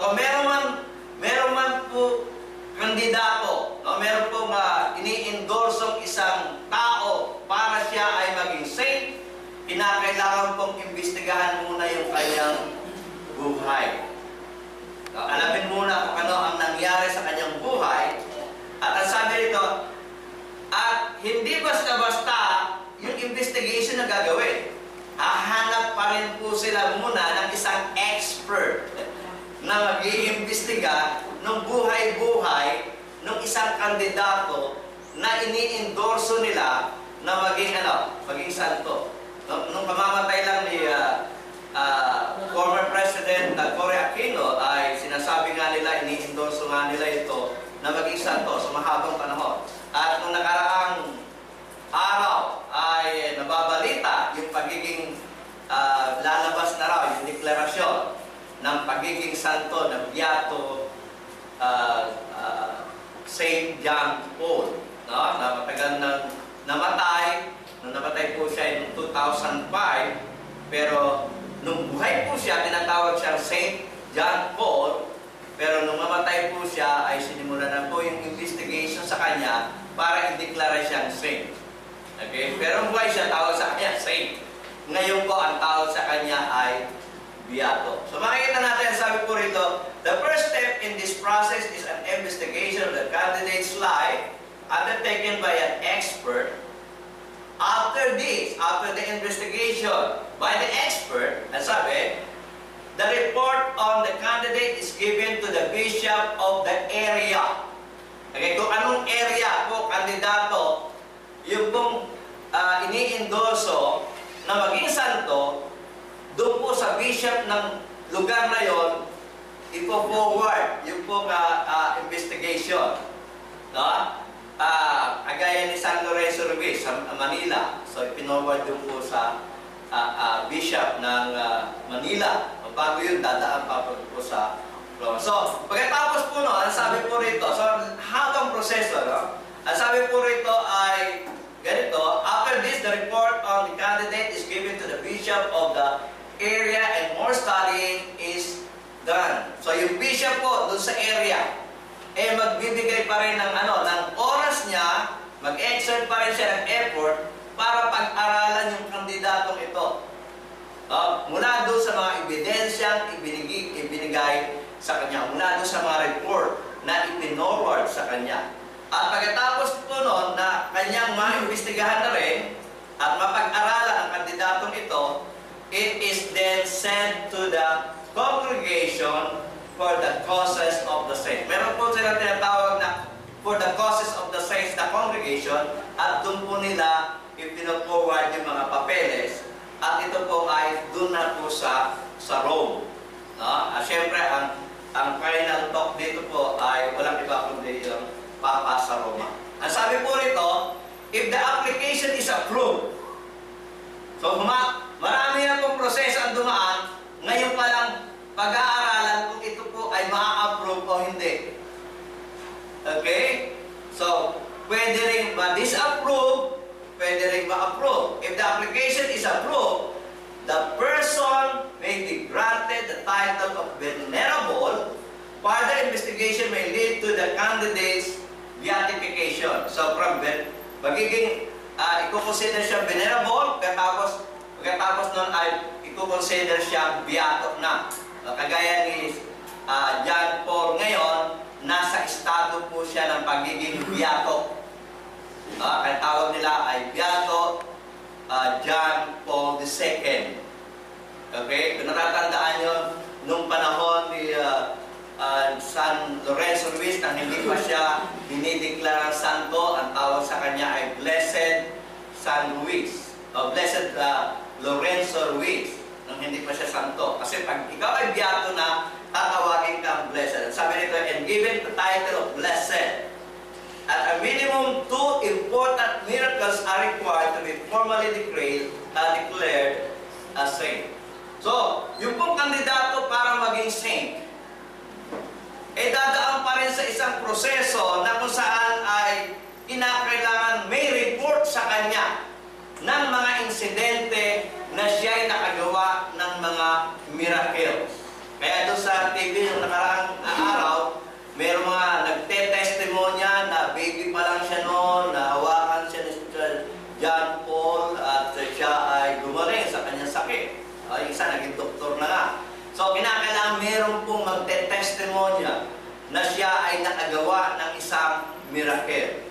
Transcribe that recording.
O meron man po kandidato, no? Meron pong ini-endorsong isang tao para siya ay maging saint, kinakailangan pong imbestigahan muna yung kanyang buhay. No? Alamin muna kung ano ang nangyari sa kanyang buhay. At ang sabi rito, at hindi basta-basta yung investigation na gagawin. Hahanap pa rin po sila muna ng isang expert na mag-iimbestiga ng buhay-buhay ng isang kandidato na ini-endorso nila na maging santo. Nung pamamatay lang ni former President Cory Aquino ay sinasabi nga nila, ini-endorso nga nila ito na maging santo sa mahabang panahon. At nung nakaraang araw ay nababalita yung pagiging lalabas na raw yung deklarasyon ng pagiging santo ng Beato Saint John Paul, no? Na matagal nang namatay. Nung namatay po siya noong 2005, pero nung buhay po siya, tinatawag siyang Saint John Paul, pero nung mamatay po siya, ay sinimulan na po yung investigation sa kanya para i-declare siyang saint. Okay? Pero buhay siya, tawag sa kanya saint. Ngayon po, ang tawag sa kanya ay Beato. So makikita natin, sabi po rito, the first step in this process is an investigation of the candidate's life undertaken by an expert. After the investigation by the expert, ang sabi, the report on the candidate is given to the bishop of the area. Okay, kung anong area po, kandidato, yung pong ini-endorso na maging santo, doon po sa bishop ng lugar na yon, ipo-forward yung po investigation. No? Agaya ni San Lorenzo Ruiz sa Manila. So, ipinoward doon po sa bishop ng Manila. Bago yun, dadaan pa po sa Roma. So, pagkatapos po, no, ang sabi po rito, so, habang proseso, no? Ang sabi po rito ay ganito, after this, the report on the candidate is given to the bishop of the area and more studying is done. So, yung bishop po, dun sa area, magbibigay pa rin ng oras niya, mag-exert pa rin siya ng effort para pag-aralan yung kandidatong ito. Mula doon sa mga ebidensyang ibinigay sa kanya, mula doon sa mga report na ipinoward sa kanya. At pagkatapos po noon na kanyang maimbestigahan na rin at mapag-aralan ang kandidatong ito, it is then sent to the congregation for the causes of the saints. Meron po silang tinatawag na for the causes of the saints na congregation, at doon po nila ipinag-forward yung mga papeles, at ito po ay doon na po sa Rome. No? Siyempre, ang final talk dito po ay walang iba kundi yung Papa sa Roma. Ang sabi po rito, if the application is approved, so marami na pong proseso ang dumaan, ngayon pa lang pag-aaralan kung ito po ay ma-approve o hindi. Okay? So, pwede rin ma-disapprove, pwede rin ma-approve. If the application is approved, the person may be granted the title of venerable. Further investigation may lead to the candidate's beatification. So, from magiging i-consider siya venerable, pagkatapos nun ay i-consider siya beato na. Kagaya ni John Paul ngayon, nasa estado po siya ng pagiging beato. Ang tawag nila ay Beato John Paul II. Okay? Kung natatandaan nyo, nung panahon ni San Lorenzo Ruiz, na hindi pa siya dinideklarang santo, ang tawag sa kanya ay Blessed San Luis, o Blessed Lorenzo Ruiz, nung hindi pa siya santo. Kasi pag ikaw ay beato na, tatawagin kang blessed. Sabi nito, and given the title of blessed, at a minimum 2 important miracles are required to be formally declared as saint. So, yung pong kandidato para maging saint, dadaan pa rin sa isang proseso na kung saan ay kinakailangan may report sa kanya ng mga insidente na siya'y nakagawa ng mga miracles. Kaya doon sa TV yung nakaraang Isa naging doktor na nga. So, kinakailangan meron pong magte-testimonya na siya ay nakagawa ng isang miracle.